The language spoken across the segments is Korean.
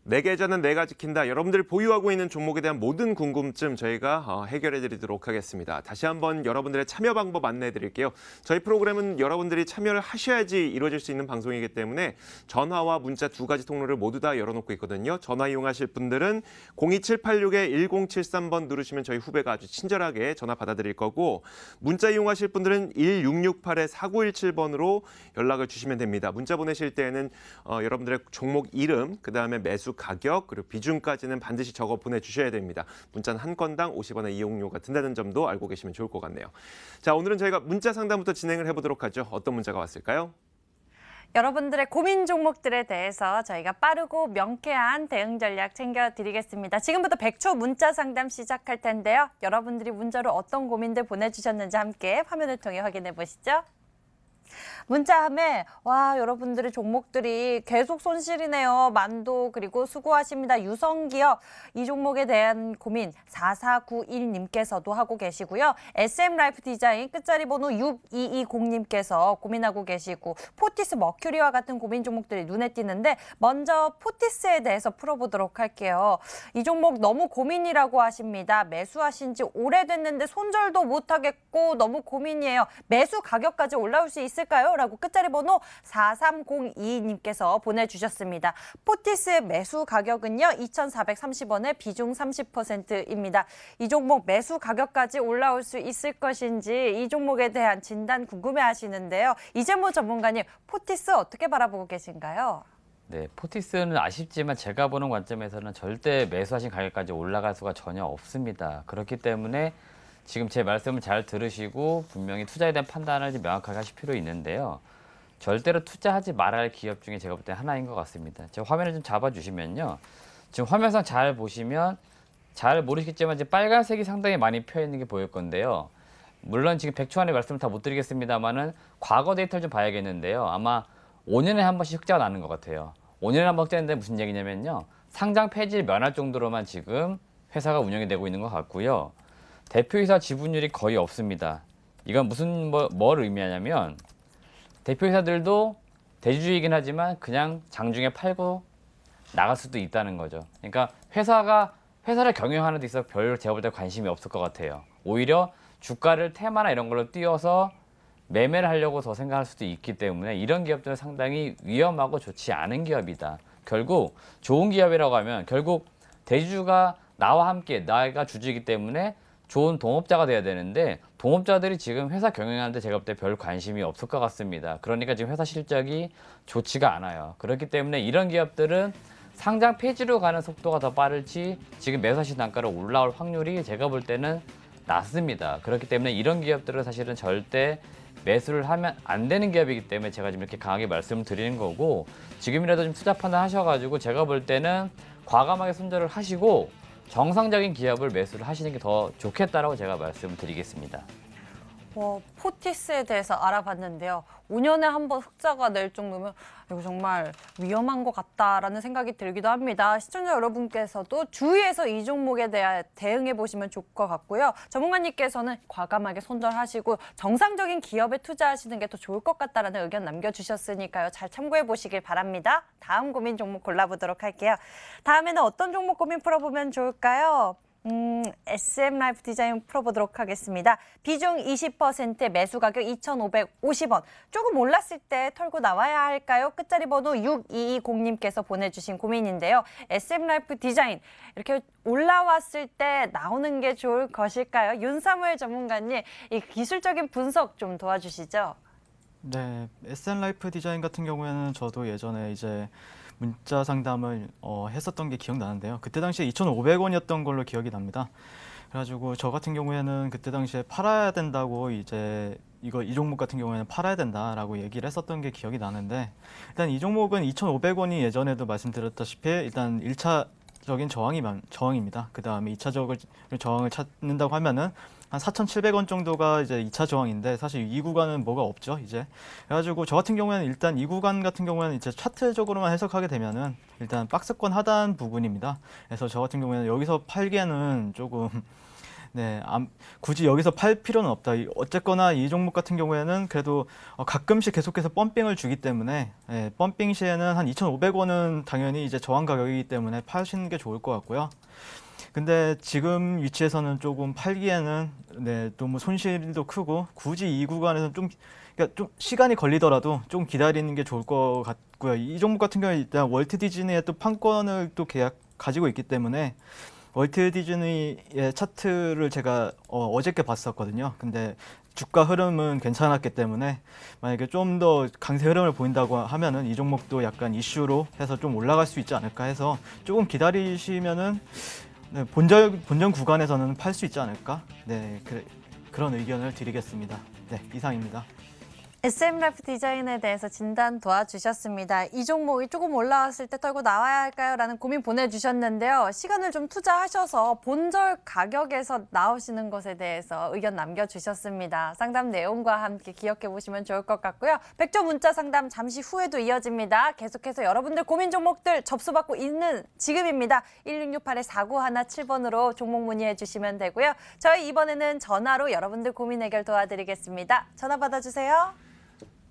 내 계좌는 내가 지킨다. 여러분들이 보유하고 있는 종목에 대한 모든 궁금증 저희가 해결해 드리도록 하겠습니다. 다시 한번 여러분들의 참여 방법 안내해 드릴게요. 저희 프로그램은 여러분들이 참여를 하셔야지 이루어질 수 있는 방송이기 때문에 전화와 문자 두 가지 통로를 모두 다 열어놓고 있거든요. 전화 이용하실 분들은 02786-1073번 누르시면 저희 후배가 아주 친절하게 전화 받아드릴 거고, 문자 이용하실 분들은 1668-4917번으로 연락을 주시면 됩니다. 문자 보내실 때에는 여러분들의 종목 이름, 그다음에 매수 가격, 그리고 비중까지는 반드시 적어 보내주셔야 됩니다. 문자는 한 건당 50원의 이용료가 든다는 점도 알고 계시면 좋을 것 같네요. 자, 오늘은 저희가 문자 상담부터 진행을 해보도록 하죠. 어떤 문자가 왔을까요? 여러분들의 고민 종목들에 대해서 저희가 빠르고 명쾌한 대응 전략 챙겨드리겠습니다. 지금부터 100초 문자 상담 시작할 텐데요. 여러분들이 문자로 어떤 고민들 보내주셨는지 함께 화면을 통해 확인해 보시죠. 문자함에 와 여러분들의 종목들이 계속 손실이네요. 만도 그리고 수고하십니다. 유성기업 이 종목에 대한 고민 4491님께서도 하고 계시고요. SM라이프 디자인 끝자리 번호 6220님께서 고민하고 계시고, 포티스 머큐리와 같은 고민 종목들이 눈에 띄는데 먼저 포티스에 대해서 풀어보도록 할게요. 이 종목 너무 고민이라고 하십니다. 매수하신 지 오래됐는데 손절도 못하겠고 너무 고민이에요. 매수 가격까지 올라올 수 있을까요? 라고 끝자리 번호 4302님께서 보내주셨습니다. 포티스의 매수 가격은요 2,430원에 비중 30%입니다. 이 종목 매수 가격까지 올라올 수 있을 것인지 이 종목에 대한 진단 궁금해하시는데요. 이재모 전문가님, 포티스 어떻게 바라보고 계신가요? 네, 포티스는 아쉽지만 제가 보는 관점에서는 절대 매수하신 가격까지 올라갈 수가 전혀 없습니다. 그렇기 때문에 지금 제 말씀을 잘 들으시고 분명히 투자에 대한 판단을 명확하게 하실 필요 있는데요. 절대로 투자하지 말아야 할 기업 중에 제가 볼 때 하나인 것 같습니다. 제가 화면을 좀 잡아주시면요. 지금 화면상 잘 보시면 잘 모르시겠지만 지금 빨간색이 상당히 많이 펴 있는 게 보일 건데요. 물론 지금 100초 안에 말씀을 다 못 드리겠습니다만은 과거 데이터를 좀 봐야겠는데요. 아마 5년에 한 번씩 흑자가 나는 것 같아요. 5년에 한 번 흑자인데 무슨 얘기냐면요. 상장 폐지를 면할 정도로만 지금 회사가 운영이 되고 있는 것 같고요. 대표이사 지분율이 거의 없습니다. 이건 무슨 뭘 의미하냐면 대표이사들도 대주주이긴 하지만 그냥 장중에 팔고 나갈 수도 있다는 거죠. 그러니까 회사를 경영하는 데 있어서 별 제가 볼 때 관심이 없을 것 같아요. 오히려 주가를 테마나 이런 걸로 띄워서 매매를 하려고 더 생각할 수도 있기 때문에 이런 기업들은 상당히 위험하고 좋지 않은 기업이다. 결국 좋은 기업이라고 하면 결국 대주주가 나와 함께 나가 주주이기 때문에 좋은 동업자가 돼야 되는데 동업자들이 지금 회사 경영하는데 제가 볼 때 별 관심이 없을 것 같습니다. 그러니까 지금 회사 실적이 좋지가 않아요. 그렇기 때문에 이런 기업들은 상장 폐지로 가는 속도가 더 빠를지 지금 매수하신 단가로 올라올 확률이 제가 볼 때는 낮습니다. 그렇기 때문에 이런 기업들은 사실은 절대 매수를 하면 안 되는 기업이기 때문에 제가 지금 이렇게 강하게 말씀을 드리는 거고, 지금이라도 좀 투자 판단 하셔가지고 제가 볼 때는 과감하게 손절을 하시고 정상적인 기업을 매수를 하시는 게 더 좋겠다라고 제가 말씀을 드리겠습니다. 포티스에 대해서 알아봤는데요. 5년에 한 번 흑자가 낼 정도면 이거 정말 위험한 것 같다라는 생각이 들기도 합니다. 시청자 여러분께서도 주위에서 이 종목에 대해 대응해 보시면 좋을 것 같고요. 전문가님께서는 과감하게 손절하시고 정상적인 기업에 투자하시는 게 더 좋을 것 같다라는 의견 남겨주셨으니까요. 잘 참고해 보시길 바랍니다. 다음 고민 종목 골라보도록 할게요. 다음에는 어떤 종목 고민 풀어보면 좋을까요? SM라이프 디자인 풀어보도록 하겠습니다. 비중 20%, 매수 가격 2,550원. 조금 올랐을 때 털고 나와야 할까요? 끝자리 번호 6220님께서 보내주신 고민인데요. SM라이프 디자인 이렇게 올라왔을 때 나오는 게 좋을 것일까요? 윤사무엘 전문가님, 이 기술적인 분석 좀 도와주시죠. 네, SN라이프 디자인 같은 경우에는 저도 예전에 이제 문자 상담을 했었던 게 기억나는데요. 그때 당시에 2,500원이었던 걸로 기억이 납니다. 그래가지고 저 같은 경우에는 그때 당시에 팔아야 된다고 이제 이 종목 같은 경우에는 팔아야 된다라고 얘기를 했었던 게 기억이 나는데, 일단 이 종목은 2,500원이 예전에도 말씀드렸다시피 일단 1차적인 저항입니다. 그 다음에 2차적인 저항을 찾는다고 하면은 한 4,700원 정도가 이제 2차 저항인데, 사실 이 구간은 뭐가 없죠, 이제. 그래가지고 저 같은 경우에는 일단 이 구간 같은 경우에는 이제 차트적으로만 해석하게 되면은 일단 박스권 하단 부분입니다. 그래서 저 같은 경우에는 여기서 팔기에는 조금 네, 굳이 여기서 팔 필요는 없다. 어쨌거나 이 종목 같은 경우에는 그래도 가끔씩 계속해서 펌핑을 주기 때문에 펌핑 시에는 한 2,500원은 당연히 이제 저항 가격이기 때문에 파시는 게 좋을 것 같고요. 근데 지금 위치에서는 조금 팔기에는 너무 손실도 크고 굳이 이 구간에서는 그러니까 좀 시간이 걸리더라도 좀 기다리는 게 좋을 것 같고요. 이 종목 같은 경우에 일단 월트 디즈니의 또 판권을 또 가지고 있기 때문에 월트 디즈니의 차트를 제가 어저께 봤었거든요. 근데 주가 흐름은 괜찮았기 때문에 만약에 좀 더 강세 흐름을 보인다고 하면은 이 종목도 약간 이슈로 해서 좀 올라갈 수 있지 않을까 해서 조금 기다리시면은 본전 구간에서는 팔 수 있지 않을까? 네, 그런 의견을 드리겠습니다. 네, 이상입니다. SM라이프 디자인에 대해서 진단 도와주셨습니다. 이 종목이 조금 올라왔을 때 털고 나와야 할까요? 라는 고민 보내주셨는데요. 시간을 좀 투자하셔서 본절 가격에서 나오시는 것에 대해서 의견 남겨주셨습니다. 상담 내용과 함께 기억해 보시면 좋을 것 같고요. 백조 문자 상담 잠시 후에도 이어집니다. 계속해서 여러분들 고민 종목들 접수받고 있는 지금입니다. 1668-4917번으로 종목 문의해 주시면 되고요. 저희 이번에는 전화로 여러분들 고민 해결 도와드리겠습니다. 전화 받아주세요.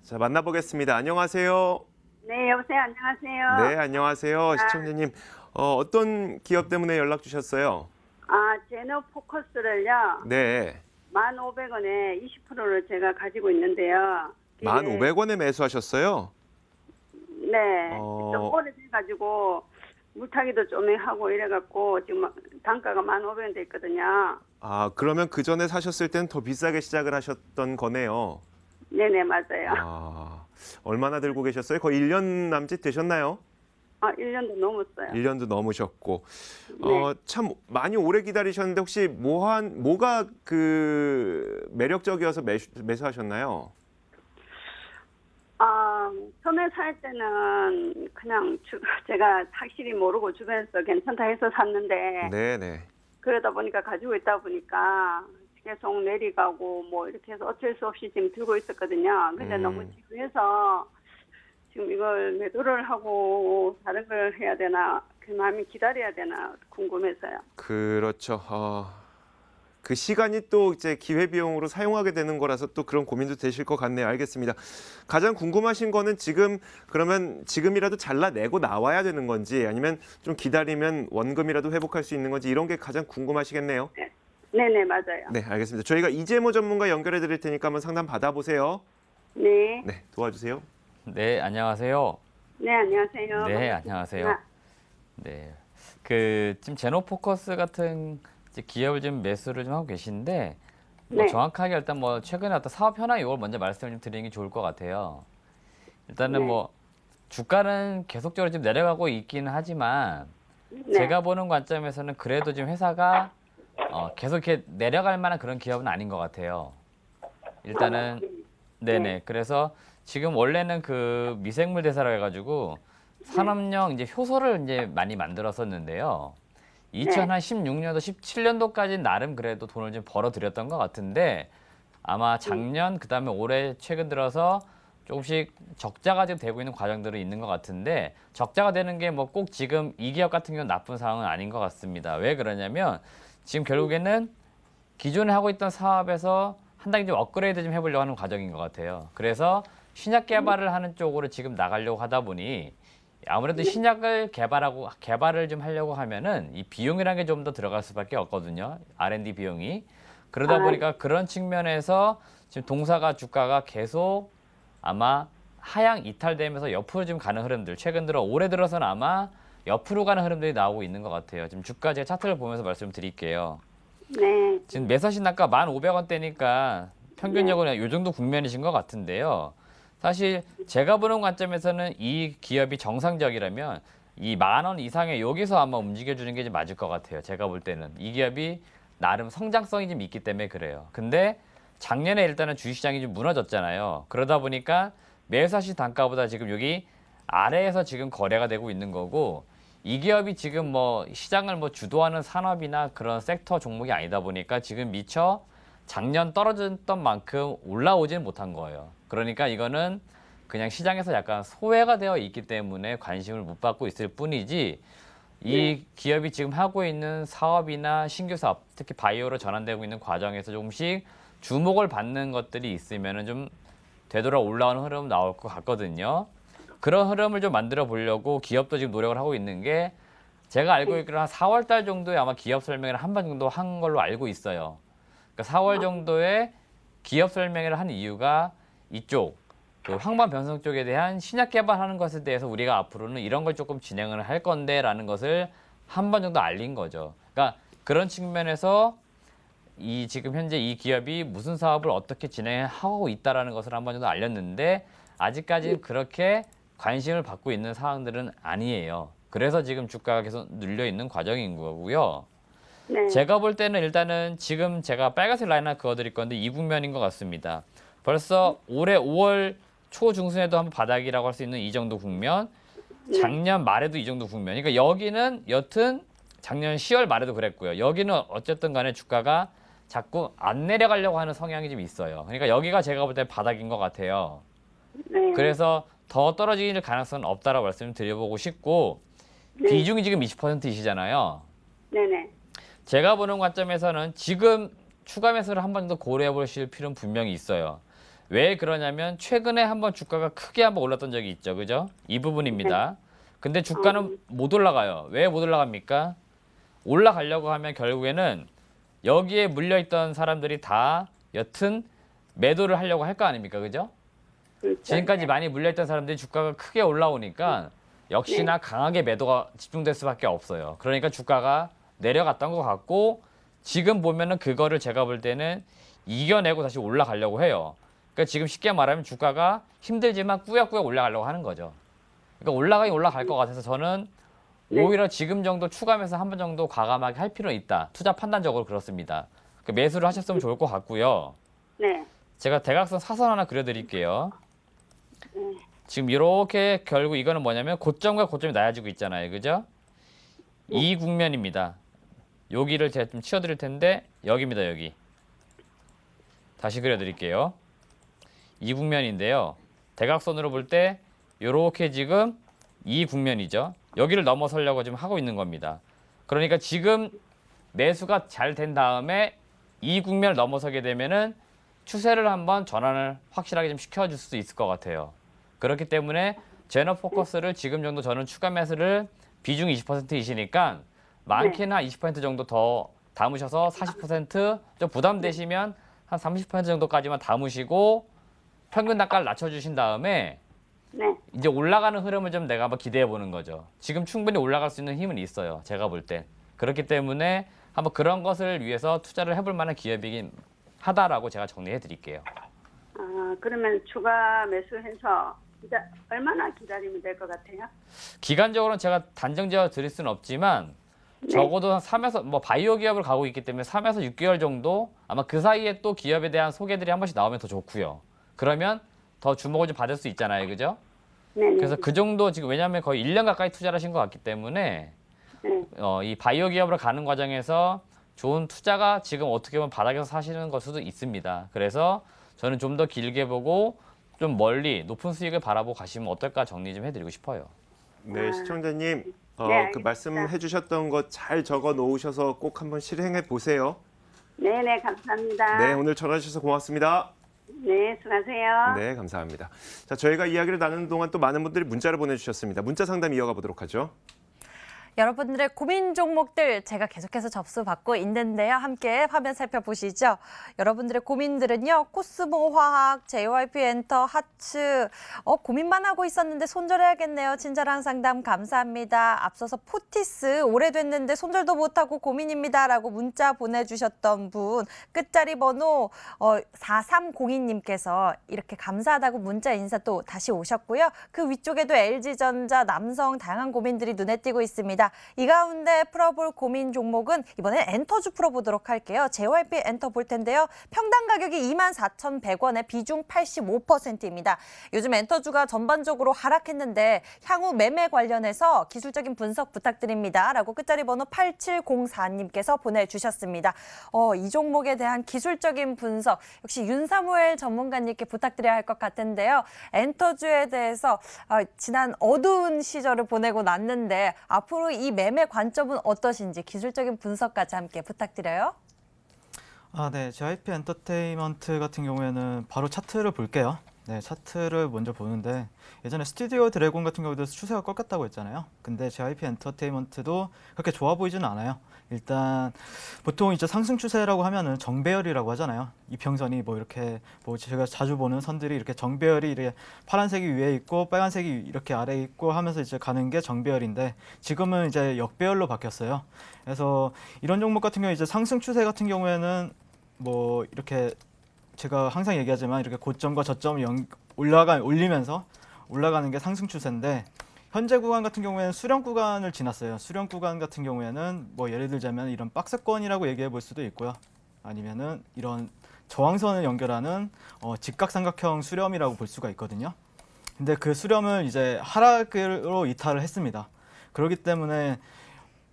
자, 만나보겠습니다. 안녕하세요. 네, 여보세요. 안녕하세요. 네, 안녕하세요. 시청자님. 어떤 기업 때문에 연락 주셨어요? 제너 포커스를요. 네. 1,500원에 20%를 제가 가지고 있는데요. 1,500원에 매수하셨어요? 네. 어. 좀 오래돼가지고 물타기도 좀 하고 이래갖고 지금 단가가 1,500원 돼 있거든요. 그러면 그 전에 사셨을 땐 더 비싸게 시작을 하셨던 거네요. 네네, 맞아요. 얼마나 들고 계셨어요? 거의 1년 남짓 되셨나요? 1년도 넘었어요. 1년도 넘으셨고. 네. 참 많이 오래 기다리셨는데 혹시 뭐가 그 매력적이어서 매수하셨나요? 처음에 살 때는 그냥 제가 확실히 모르고 주변에서 괜찮다 해서 샀는데 네네. 그러다 보니까 가지고 있다 보니까 계속 내려가고 뭐 이렇게 해서 어쩔 수 없이 지금 들고 있었거든요. 근데 너무 지루해서 지금 이걸 매도를 하고 다른 걸 해야 되나 그 마음이 기다려야 되나 궁금해서요. 그렇죠. 그 시간이 또 이제 기회비용으로 사용하게 되는 거라서 또 그런 고민도 되실 것 같네요. 알겠습니다. 가장 궁금하신 거는 지금이라도 잘라내고 나와야 되는 건지 아니면 좀 기다리면 원금이라도 회복할 수 있는 건지 이런 게 가장 궁금하시겠네요. 네네, 맞아요. 네, 알겠습니다. 저희가 이재모 전문가 연결해 드릴 테니까 한번 상담 받아보세요. 네. 네, 도와주세요. 네, 안녕하세요. 네, 안녕하세요. 네, 안녕하세요. 네, 지금 제노포커스 같은 이제 기업을 좀 매수를 좀 하고 계신데 네. 정확하게 일단 최근에 어떤 사업 현황 이걸 먼저 말씀을 좀 드리는 게 좋을 것 같아요. 일단은 네. 주가는 계속적으로 지금 내려가고 있기는 하지만 네. 제가 보는 관점에서는 그래도 지금 회사가 계속 이렇게 내려갈 만한 그런 기업은 아닌 것 같아요. 일단은 네네. 그래서 지금 원래는 그 미생물 대사라고 해가지고 산업용 이제 효소를 이제 많이 만들었었는데요. 2016년도, 17년도까지 나름 그래도 돈을 좀 벌어들였던 것 같은데 아마 작년 그다음에 올해 최근 들어서 조금씩 적자가 지금 되고 있는 과정들이 있는 것 같은데 적자가 되는 게 꼭 지금 이 기업 같은 경우는 나쁜 상황은 아닌 것 같습니다. 왜 그러냐면 지금 결국에는 기존에 하고 있던 사업에서 한 단계 좀 업그레이드 좀 해보려고 하는 과정인 것 같아요. 그래서 신약 개발을 하는 쪽으로 지금 나가려고 하다 보니 아무래도 신약을 개발을 좀 하려고 하면은 이 비용이라는 게 좀 더 들어갈 수밖에 없거든요. R&D 비용이. 그러다 보니까 그런 측면에서 지금 동사가 주가가 계속 아마 하향 이탈되면서 옆으로 좀 가는 흐름들. 최근 들어 올해 들어서는 아마 옆으로 가는 흐름들이 나오고 있는 것 같아요. 지금 주가 제가 차트를 보면서 말씀드릴게요. 네. 지금 매수하신 단가 1,500원대니까 평균적으로 이 정도 국면이신 것 같은데요. 사실 제가 보는 관점에서는 이 기업이 정상적이라면 이 10,000원 이상의 여기서 아마 움직여주는 게 좀 맞을 것 같아요. 제가 볼 때는 이 기업이 나름 성장성이 좀 있기 때문에 그래요. 근데 작년에 일단은 주식시장이 좀 무너졌잖아요. 그러다 보니까 매수하신 단가보다 지금 여기 아래에서 지금 거래가 되고 있는 거고 이 기업이 지금 시장을 주도하는 산업이나 그런 섹터 종목이 아니다 보니까 지금 미처 작년 떨어졌던 만큼 올라오지는 못한 거예요. 그러니까 이거는 그냥 시장에서 약간 소외가 되어 있기 때문에 관심을 못 받고 있을 뿐이지 이 기업이 지금 하고 있는 사업이나 신규 사업, 특히 바이오로 전환되고 있는 과정에서 조금씩 주목을 받는 것들이 있으면 좀 되돌아 올라오는 흐름 나올 것 같거든요. 그런 흐름을 좀 만들어 보려고 기업도 지금 노력을 하고 있는 게 제가 알고 있기로 한 4월 달 정도에 아마 기업 설명회를 한 번 정도 한 걸로 알고 있어요. 그러니까 4월 정도에 기업 설명회를 한 이유가 이쪽 그 황반 변성 쪽에 대한 신약 개발하는 것에 대해서 우리가 앞으로는 이런 걸 조금 진행을 할 건데라는 것을 한 번 정도 알린 거죠. 그러니까 그런 측면에서 이 지금 현재 이 기업이 무슨 사업을 어떻게 진행하고 있다라는 것을 한 번 정도 알렸는데 아직까지는 그렇게 관심을 받고 있는 사항들은 아니에요. 그래서 지금 주가가 계속 눌려 있는 과정인 거고요. 네. 제가 볼 때는 일단은 지금 제가 빨간색 라인 하나 그어드릴 건데 이 국면인 것 같습니다. 벌써 올해 5월 초중순에도 한번 바닥이라고 할 수 있는 이 정도 국면, 작년 말에도 이 정도 국면. 그러니까 여기는 여튼 작년 10월 말에도 그랬고요. 여기는 어쨌든 간에 주가가 자꾸 안 내려가려고 하는 성향이 좀 있어요. 그러니까 여기가 제가 볼 때 바닥인 것 같아요. 네. 그래서 더 떨어질 가능성은 없다라고 말씀드려보고 싶고 네. 비중이 지금 20%이시잖아요. 네네. 제가 보는 관점에서는 지금 추가 매수를 한 번 더 고려해 보실 필요는 분명히 있어요. 왜 그러냐면 최근에 한번 주가가 크게 한번 올랐던 적이 있죠. 그죠? 이 부분입니다. 근데 주가는 못 올라가요. 왜 못 올라갑니까? 올라가려고 하면 결국에는 여기에 물려있던 사람들이 다 여튼 매도를 하려고 할 거 아닙니까? 그죠? 그렇죠. 지금까지 많이 물려있던 사람들이 주가가 크게 올라오니까 역시나 강하게 매도가 집중될 수밖에 없어요. 그러니까 주가가 내려갔던 것 같고 지금 보면은 그거를 제가 볼 때는 이겨내고 다시 올라가려고 해요. 그러니까 지금 쉽게 말하면 주가가 힘들지만 꾸역꾸역 올라가려고 하는 거죠. 그러니까 올라가긴 올라갈 것 같아서 저는 오히려 지금 정도 추가하면서 한 번 정도 과감하게 할 필요는 있다. 투자 판단적으로 그렇습니다. 그러니까 매수를 하셨으면 좋을 것 같고요. 네. 제가 대각선 사선 하나 그려드릴게요. 지금 이렇게 결국 이거는 뭐냐면 고점과 고점이 나눠지고 있잖아요. 그죠? 이 국면입니다. 여기를 제가 좀 치워드릴 텐데 여기입니다. 여기. 다시 그려드릴게요. 이 국면인데요. 대각선으로 볼 때 이렇게 지금 이 국면이죠. 여기를 넘어서려고 지금 하고 있는 겁니다. 그러니까 지금 매수가 잘 된 다음에 이 국면을 넘어서게 되면은 추세를 한번 전환을 확실하게 좀 시켜줄 수 있을 것 같아요. 그렇기 때문에 제너 포커스를 지금 정도 저는 추가 매수를 비중 20%이시니까 많게는 한 20% 정도 더 담으셔서 40%좀 부담되시면 한 30% 정도까지만 담으시고 평균 단가를 낮춰주신 다음에 네. 이제 올라가는 흐름을 좀 내가 한번 기대해 보는 거죠. 지금 충분히 올라갈 수 있는 힘은 있어요. 제가 볼 땐. 그렇기 때문에 한번 그런 것을 위해서 투자를 해볼 만한 기업이긴 하다라고 제가 정리해 드릴게요. 아, 그러면 추가 매수해서 얼마나 기다리면 될 것 같아요? 기간적으로는 제가 단정 지어 드릴 수는 없지만 적어도 한 3에서 뭐 바이오 기업을 가고 있기 때문에 3에서 6개월 정도 아마 그 사이에 또 기업에 대한 소개들이 한 번씩 나오면 더 좋고요. 그러면 더 주목을 좀 받을 수 있잖아요. 그죠? 네. 그래서 그 정도 지금 왜냐하면 거의 1년 가까이 투자를 하신 것 같기 때문에 네. 이 바이오 기업으로 가는 과정에서 좋은 투자가 지금 어떻게 보면 바닥에서 사시는 걸 수도 있습니다. 그래서 저는 좀 더 길게 보고 좀 멀리 높은 수익을 바라보고 가시면 어떨까 정리 좀 해드리고 싶어요. 네, 시청자님 네, 그 알겠습니다. 말씀해 주셨던 것 잘 적어 놓으셔서 꼭 한번 실행해 보세요. 네네, 감사합니다. 네, 오늘 전화 주셔서 고맙습니다. 네, 수고하세요. 네, 감사합니다. 자, 저희가 이야기를 나누는 동안 또 많은 분들이 문자를 보내주셨습니다. 문자 상담 이어가 보도록 하죠. 여러분들의 고민 종목들 제가 계속해서 접수받고 있는데요. 함께 화면 살펴보시죠. 여러분들의 고민들은요. 코스모화학, JYP엔터, 하츠. 고민만 하고 있었는데 손절해야겠네요. 친절한 상담 감사합니다. 앞서서 포티스 오래됐는데 손절도 못하고 고민입니다라고 문자 보내주셨던 분. 끝자리 번호 4302님께서 이렇게 감사하다고 문자 인사 또 다시 오셨고요. 그 위쪽에도 LG전자, 남성 다양한 고민들이 눈에 띄고 있습니다. 이 가운데 풀어볼 고민 종목은 이번엔 엔터주 풀어보도록 할게요. JYP 엔터 볼 텐데요. 평당 가격이 24,100원에 비중 85%입니다. 요즘 엔터주가 전반적으로 하락했는데 향후 매매 관련해서 기술적인 분석 부탁드립니다. 라고 끝자리 번호 8704님께서 보내주셨습니다. 이 종목에 대한 기술적인 분석 역시 윤사무엘 전문가님께 부탁드려야 할 것 같은데요. 엔터주에 대해서 지난 어두운 시절을 보내고 났는데 앞으로 이 매매 관점은 어떠신지 기술적인 분석까지 함께 부탁드려요. 네. JYP 엔터테인먼트 같은 경우에는 바로 차트를 볼게요. 네, 차트를 먼저 보는데 예전에 스튜디오 드래곤 같은 경우도 추세가 꺾였다고 했잖아요. 근데 JYP 엔터테인먼트도 그렇게 좋아 보이지는 않아요. 일단 보통 이제 상승 추세라고 하면은 정배열이라고 하잖아요. 이평선이 뭐 이렇게 뭐 제가 자주 보는 선들이 이렇게 정배열이 이렇게 파란색이 위에 있고 빨간색이 이렇게 아래에 있고 하면서 이제 가는 게 정배열인데 지금은 이제 역배열로 바뀌었어요. 그래서 이런 종목 같은 경우 이제 상승 추세 같은 경우에는 뭐 이렇게 제가 항상 얘기하지만 이렇게 고점과 저점을 올리면서 올라가는 게 상승 추세인데 현재 구간 같은 경우에는 수렴 구간을 지났어요. 수렴 구간 같은 경우에는 뭐 예를 들자면 이런 박스권이라고 얘기해 볼 수도 있고요. 아니면은 이런 저항선을 연결하는 직각삼각형 수렴이라고 볼 수가 있거든요. 근데 그 수렴을 이제 하락으로 이탈을 했습니다. 그렇기 때문에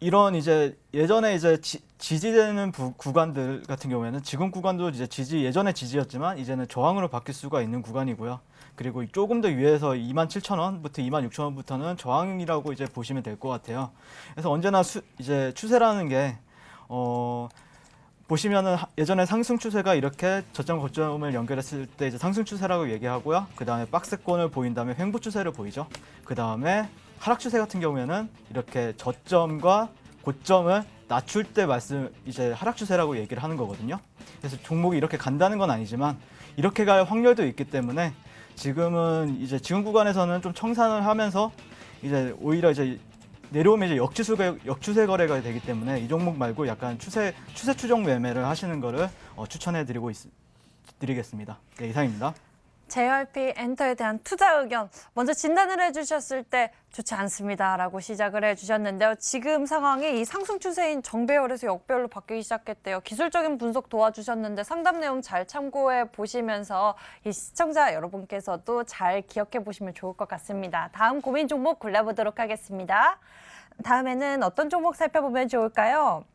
이런 이제 예전에 이제 지지되는 구간들 같은 경우에는 지금 구간도 이제 예전에 지지였지만 이제는 저항으로 바뀔 수가 있는 구간이고요. 그리고 조금 더 위에서 27,000원부터 26,000원부터는 저항이라고 이제 보시면 될 것 같아요. 그래서 언제나 이제 추세라는 게 보시면은 예전에 상승 추세가 이렇게 저점 고점을 연결했을 때 이제 상승 추세라고 얘기하고요. 그 다음에 박스권을 보인 다음에 횡보 추세를 보이죠. 그 다음에 하락 추세 같은 경우에는 이렇게 저점과 고점을 낮출 때 이제 하락 추세라고 얘기를 하는 거거든요. 그래서 종목이 이렇게 간다는 건 아니지만 이렇게 갈 확률도 있기 때문에 지금은 이제 지금 구간에서는 좀 청산을 하면서 이제 오히려 이제 내려오면 이제 역추세 거래가 되기 때문에 이 종목 말고 약간 추세 추종 매매를 하시는 거를 추천해 드리겠습니다. 네, 이상입니다. JYP 엔터에 대한 투자 의견 먼저 진단을 해주셨을 때 좋지 않습니다라고 시작을 해주셨는데요. 지금 상황이 이 상승 추세인 정배열에서 역배열로 바뀌기 시작했대요. 기술적인 분석 도와주셨는데 상담 내용 잘 참고해 보시면서 이 시청자 여러분께서도 잘 기억해 보시면 좋을 것 같습니다. 다음 고민 종목 골라보도록 하겠습니다. 다음에는 어떤 종목 살펴보면 좋을까요?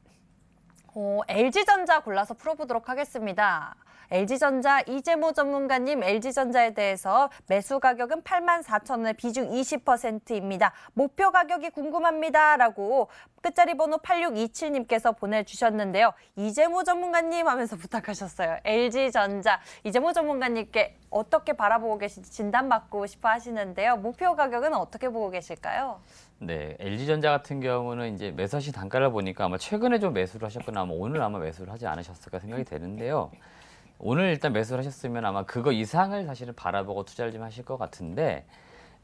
LG전자 골라서 풀어보도록 하겠습니다. LG전자 이재모 전문가님 LG전자에 대해서 매수 가격은 84,000원에 비중 20%입니다. 목표 가격이 궁금합니다라고 끝자리 번호 8627님께서 보내주셨는데요. 이재모 전문가님 하면서 부탁하셨어요. LG전자 이재모 전문가님께 어떻게 바라보고 계신지 진단받고 싶어 하시는데요. 목표 가격은 어떻게 보고 계실까요? 네, LG전자 같은 경우는 이제 매수하신 단가를 보니까 아마 최근에 좀 매수를 하셨거나 아마 오늘 아마 매수를 하지 않으셨을까 생각이 되는데요. 오늘 일단 매수를 하셨으면 아마 그거 이상을 사실은 바라보고 투자를 좀 하실 것 같은데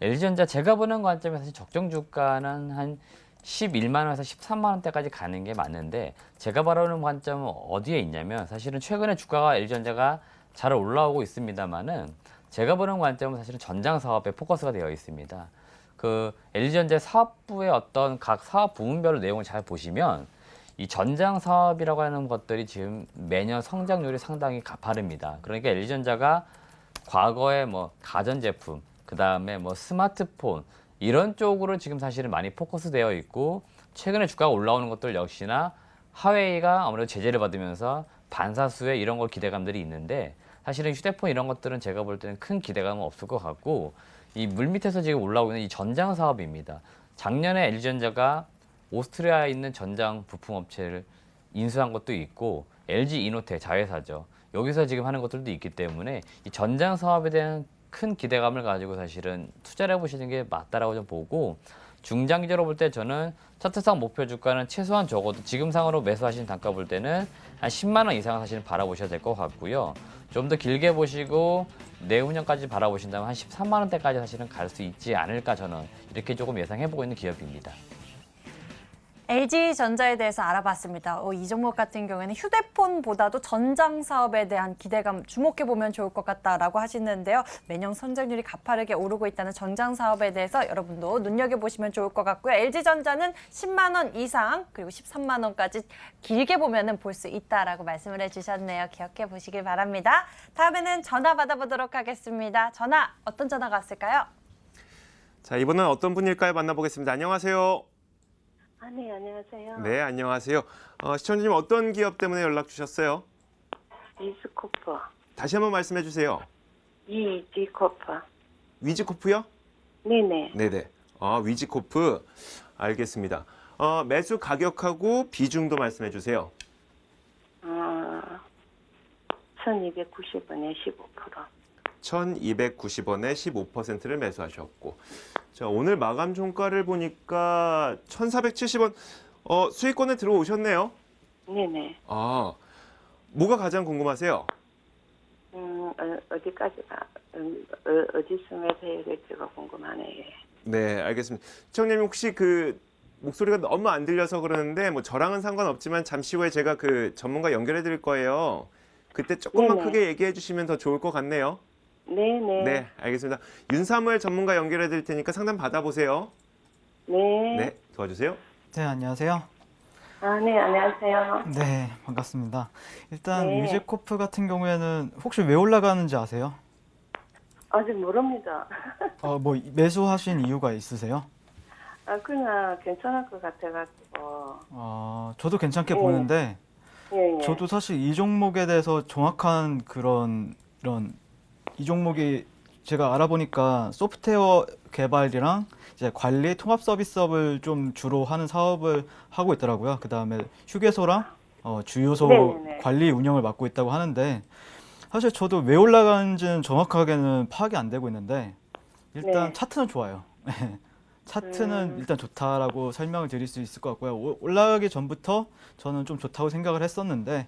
LG전자 제가 보는 관점에서 사실 적정 주가는 한 11만 원에서 13만 원대까지 가는 게 맞는데 제가 바라보는 관점은 어디에 있냐면 사실은 최근에 주가가 LG전자가 잘 올라오고 있습니다만은 제가 보는 관점은 사실은 전장 사업에 포커스가 되어 있습니다. 그 LG전자 사업부의 어떤 각 사업 부문별로 내용을 잘 보시면 이 전장 사업이라고 하는 것들이 지금 매년 성장률이 상당히 가파릅니다. 그러니까 LG전자가 과거에 뭐 가전제품, 그 다음에 뭐 스마트폰 이런 쪽으로 지금 사실은 많이 포커스되어 있고 최근에 주가가 올라오는 것들 역시나 화웨이가 아무래도 제재를 받으면서 반사수에 이런 걸 기대감들이 있는데 사실은 휴대폰 이런 것들은 제가 볼 때는 큰 기대감은 없을 것 같고 이 물밑에서 지금 올라오고 있는 이 전장 사업입니다. 작년에 LG전자가 오스트리아에 있는 전장 부품 업체를 인수한 것도 있고 LG 이노텍 자회사죠. 여기서 지금 하는 것들도 있기 때문에 이 전장 사업에 대한 큰 기대감을 가지고 사실은 투자를 해보시는 게 맞다라고 좀 보고 중장기적으로 볼 때 저는 차트상 목표 주가는 최소한 적어도 지금 상으로 매수하시는 단가 볼 때는 한 10만 원 이상은 사실은 바라보셔야 될 것 같고요. 좀 더 길게 보시고 내후년까지 바라보신다면 한 13만 원대까지 사실은 갈 수 있지 않을까 저는 이렇게 조금 예상해보고 있는 기업입니다. LG전자에 대해서 알아봤습니다. 이 종목 같은 경우에는 휴대폰보다도 전장 사업에 대한 기대감 주목해보면 좋을 것 같다라고 하시는데요. 매년 성장률이 가파르게 오르고 있다는 전장 사업에 대해서 여러분도 눈여겨보시면 좋을 것 같고요. LG전자는 10만 원 이상 그리고 13만 원까지 길게 보면 볼 수 있다라고 말씀을 해주셨네요. 기억해 보시길 바랍니다. 다음에는 전화 받아보도록 하겠습니다. 전화 어떤 전화가 왔을까요? 자, 이번엔 어떤 분일까요? 만나보겠습니다. 안녕하세요. 네, 안녕하세요. 네, 안녕하세요. 시청자님 어떤 기업 때문에 연락 주셨어요? 위즈코프. 다시 한번 말씀해 주세요. 위즈코프. 위즈코프요? 네네. 네네. 위즈코프. 알겠습니다. 매수 가격하고 비중도 말씀해 주세요. 1290원에 15%. 1,290원에 15%를 매수하셨고, 자, 오늘 마감 종가를 보니까 1,470원 수익권에 들어오셨네요. 네네. 뭐가 가장 궁금하세요? 어디까지가, 어디서 매수해야 될지가 궁금하네. 네, 알겠습니다. 시청자님 혹시 그 목소리가 너무 안 들려서 그러는데 뭐 저랑은 상관없지만 잠시 후에 제가 그 전문가 연결해 드릴 거예요. 그때 조금만 네네. 크게 얘기해 주시면 더 좋을 것 같네요. 네네. 네, 알겠습니다. 윤사무엘 전문가 연결해 드릴 테니까 상담 받아보세요. 네. 네, 도와주세요. 네, 안녕하세요. 네, 안녕하세요. 네, 반갑습니다. 일단 네. 뮤직코프 같은 경우에는 혹시 왜 올라가는지 아세요? 아직 모릅니다. 뭐 매수하신 이유가 있으세요? 그냥 괜찮을 것 같아가지고. 저도 괜찮게 네. 보는데 예, 예. 저도 사실 이 종목에 대해서 정확한 이 종목이 제가 알아보니까 소프트웨어 개발이랑 이제 관리 통합 서비스업을 좀 주로 하는 사업을 하고 있더라고요. 그 다음에 휴게소랑 주유소 네네네. 관리 운영을 맡고 있다고 하는데 사실 저도 왜 올라가는지는 정확하게는 파악이 안 되고 있는데 일단 네. 차트는 좋아요. 차트는 일단 좋다라고 설명을 드릴 수 있을 것 같고요. 올라가기 전부터 저는 좀 좋다고 생각을 했었는데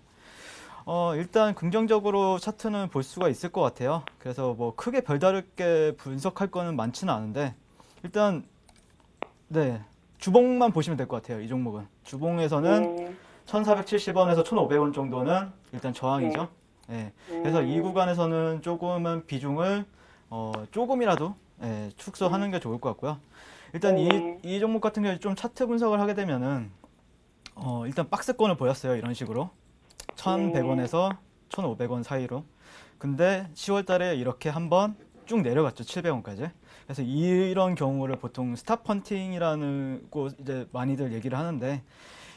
일단 긍정적으로 차트는 볼 수가 있을 것 같아요. 그래서 뭐 크게 별다르게 분석할 거는 많지는 않은데 일단 네, 주봉만 보시면 될 것 같아요. 이 종목은 주봉에서는 네. 1,470원에서 1,500원 정도는 일단 저항이죠. 네. 그래서 이 구간에서는 조금은 비중을 조금이라도 축소하는 게 좋을 것 같고요. 일단 이 종목 같은 경우에 좀 차트 분석을 하게 되면은 일단 박스권을 보였어요. 이런 식으로 1,100원에서 1,500원 사이로. 근데 10월 달에 이렇게 한번 쭉 내려갔죠. 700원까지. 그래서 이런 경우를 보통 스탑 펀팅이라는 거 이제 많이들 얘기를 하는데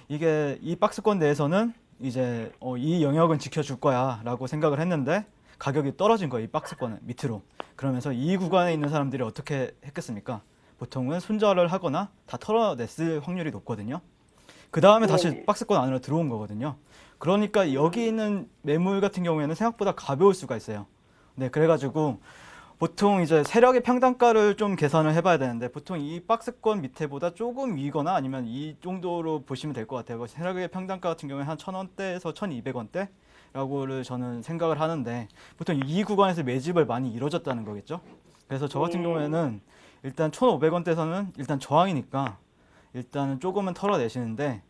이게 이 박스권 내에서는 이제 이 영역은 지켜줄 거야라고 생각을 했는데 가격이 떨어진 거예요. 이 박스권 밑으로. 그러면서 이 구간에 있는 사람들이 어떻게 했겠습니까? 보통은 손절을 하거나 다 털어냈을 확률이 높거든요. 그 다음에 다시 박스권 안으로 들어온 거거든요. 그러니까 여기 있는 매물 같은 경우에는 생각보다 가벼울 수가 있어요. 네, 그래가지고 보통 이제 세력의 평단가를 좀 계산을 해봐야 되는데 보통 이 박스권 밑에보다 조금 위거나 아니면 이 정도로 보시면 될 것 같아요. 세력의 평단가 같은 경우에 한 1,000원대에서 1,200원대라고를 저는 생각을 하는데 보통 이 구간에서 매집을 많이 이루어졌다는 거겠죠. 그래서 저 같은 경우에는 일단 1,500원대에서는 일단 저항이니까 일단은 조금은 털어내시는데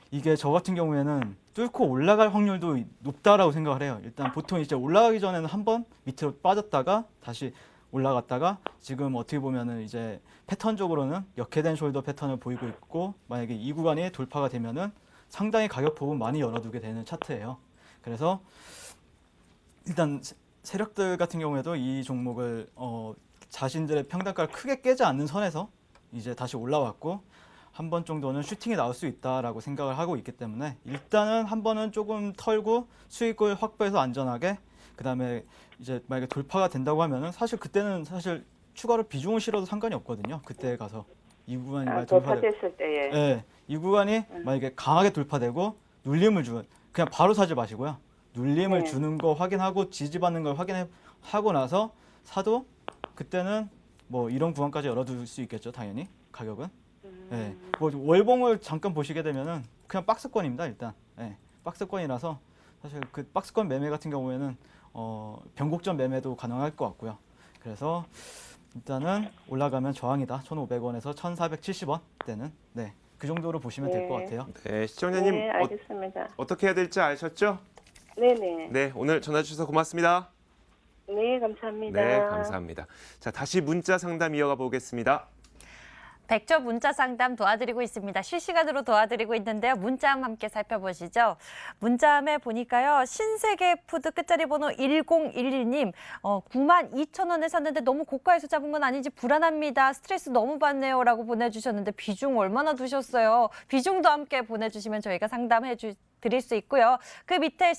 이게 저 같은 경우에는 뚫고 올라갈 확률도 높다라고 생각을 해요. 일단 보통 이제 올라가기 전에는 한번 밑으로 빠졌다가 다시 올라갔다가 지금 어떻게 보면은 이제 패턴적으로는 역회된 숄더 패턴을 보이고 있고 만약에 이 구간이 돌파가 되면은 상당히 가격폭은 많이 열어두게 되는 차트예요. 그래서 일단 세력들 같은 경우에도 이 종목을 자신들의 평단가를 크게 깨지 않는 선에서 이제 다시 올라왔고 한 번 정도는 슈팅이 나올 수 있다라고 생각을 하고 있기 때문에 일단은 한 번은 조금 털고 수익을 확보해서 안전하게 그 다음에 이제 만약에 돌파가 된다고 하면은 사실 그때는 사실 추가로 비중을 실어도 상관이 없거든요. 그때 가서 이 구간이 만약 돌파됐을 때에. 네, 이 구간이 만약에 강하게 돌파되고 눌림을 주는 그냥 바로 사지 마시고요. 눌림을 주는 거 확인하고 지지받는 걸 확인하고 나서 사도 그때는 뭐 이런 구간까지 열어둘 수 있겠죠. 당연히 가격은. 네, 뭐 월봉을 잠깐 보시게 되면은 그냥 박스권입니다. 일단 박스권이라서 사실 그 박스권 매매 같은 경우에는 변곡점 매매도 가능할 것 같고요. 그래서 일단은 올라가면 저항이다. 1,500원에서 1,470원 대는 그 정도로 보시면 될 것 같아요. 네, 시청자님 네, 알겠습니다. 어떻게 해야 될지 아셨죠? 네네. 네, 오늘 전화 주셔서 고맙습니다. 네, 감사합니다. 네, 감사합니다. 자, 다시 문자 상담 이어가 보겠습니다. 백조 문자 상담 도와드리고 있습니다. 실시간으로 도와드리고 있는데요. 문자함 함께 살펴보시죠. 문자함에 보니까요. 신세계푸드 끝자리 번호 1011님 92,000원에 샀는데 너무 고가에서 잡은 건 아닌지 불안합니다. 스트레스 너무 받네요. 라고 보내주셨는데 비중 얼마나 두셨어요? 비중도 함께 보내주시면 저희가 상담해 드릴 수 있고요. 그 밑에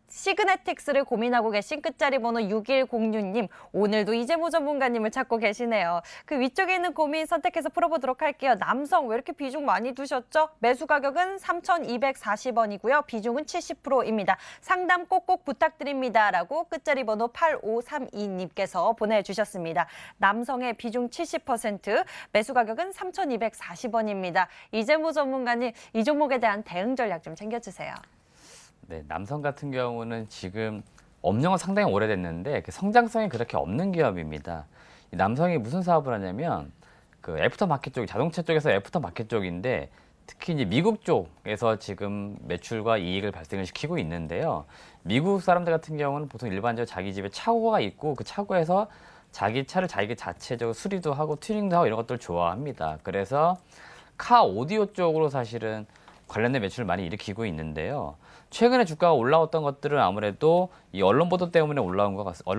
시그네틱스를 고민하고 계신 끝자리 번호 6106님, 오늘도 이재모 전문가님을 찾고 계시네요. 그 위쪽에 있는 고민 선택해서 풀어보도록 할게요. 남성 왜 이렇게 비중 많이 두셨죠? 매수 가격은 3,240원이고요. 비중은 70%입니다. 상담 꼭꼭 부탁드립니다. 라고 끝자리 번호 8532님께서 보내주셨습니다. 남성의 비중 70%, 매수 가격은 3,240원입니다. 이재모 전문가님, 이 종목에 대한 대응 전략 좀 챙겨주세요. 네, 남성 같은 경우는 지금 업력은 상당히 오래됐는데 성장성이 그렇게 없는 기업입니다. 이 남성이 무슨 사업을 하냐면 그 애프터마켓 쪽, 자동차 쪽에서 애프터마켓 쪽인데 특히 이제 미국 쪽에서 지금 매출과 이익을 발생을 시키고 있는데요. 미국 사람들 같은 경우는 보통 일반적으로 자기 집에 차고가 있고 그 차고에서 자기 차를 자기 자체적으로 수리도 하고 튜닝도 하고 이런 것들을 좋아합니다. 그래서 카 오디오 쪽으로 사실은 관련된 매출을 많이 일으키고 있는데요. 최근에 주가가 올라왔던 것들은 아무래도 이 언론 보도 때문에 언론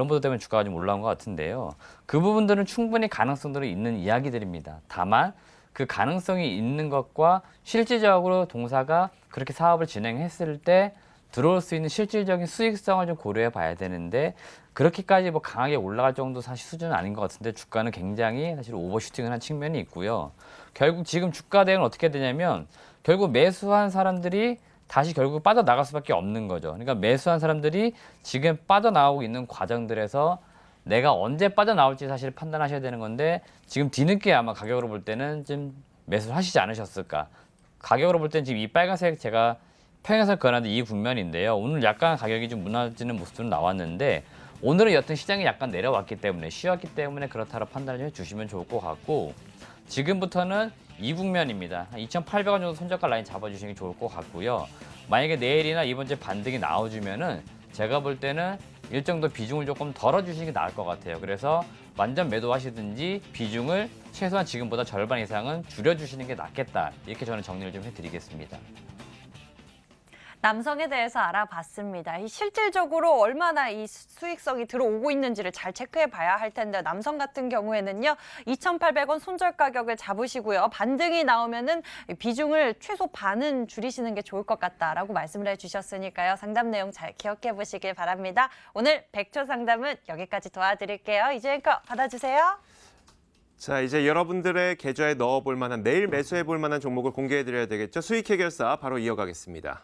보도 때문에 주가가 좀 올라온 것 같은데요. 그 부분들은 충분히 가능성들이 있는 이야기들입니다. 다만 그 가능성이 있는 것과 실질적으로 동사가 그렇게 사업을 진행했을 때 들어올 수 있는 실질적인 수익성을 좀 고려해 봐야 되는데 그렇게까지 뭐 강하게 올라갈 정도 사실 수준은 아닌 것 같은데 주가는 굉장히 사실 오버슈팅을 한 측면이 있고요. 결국 지금 주가 대응은 어떻게 되냐면 결국 매수한 사람들이 다시 결국 빠져나갈 수밖에 없는 거죠. 그러니까 매수한 사람들이 지금 빠져나오고 있는 과정들에서 내가 언제 빠져나올지 사실 판단하셔야 되는 건데 지금 뒤늦게 아마 가격으로 볼 때는 좀 매수를 하시지 않으셨을까. 가격으로 볼 때는 지금 이 빨간색 제가 평행선 그어놨는데 이 국면인데요. 오늘 약간 가격이 좀 무너지는 모습으로 나왔는데 오늘은 여튼 시장이 약간 내려왔기 때문에 쉬었기 때문에 그렇다고 판단을 해주시면 좋을 것 같고 지금부터는 이 국면입니다. 2,800원 정도 손절가 라인 잡아주시는 게 좋을 것 같고요. 만약에 내일이나 이번 주에 반등이 나와주면은 제가 볼 때는 일정도 비중을 조금 덜어주시는 게 나을 것 같아요. 그래서 완전 매도하시든지 비중을 최소한 지금보다 절반 이상은 줄여주시는 게 낫겠다. 이렇게 저는 정리를 좀 해드리겠습니다. 남성에 대해서 알아봤습니다. 이 실질적으로 얼마나 이 수익성이 들어오고 있는지를 잘 체크해 봐야 할 텐데 남성 같은 경우에는요. 2,800원 손절 가격을 잡으시고요. 반등이 나오면은 비중을 최소 반은 줄이시는 게 좋을 것 같다라고 말씀을 해주셨으니까요. 상담 내용 잘 기억해 보시길 바랍니다. 오늘 100초 상담은 여기까지 도와드릴게요. 이제 거 받아주세요. 자, 이제 여러분들의 계좌에 넣어볼 만한 내일 매수해볼 만한 종목을 공개해드려야 되겠죠. 수익 해결사 바로 이어가겠습니다.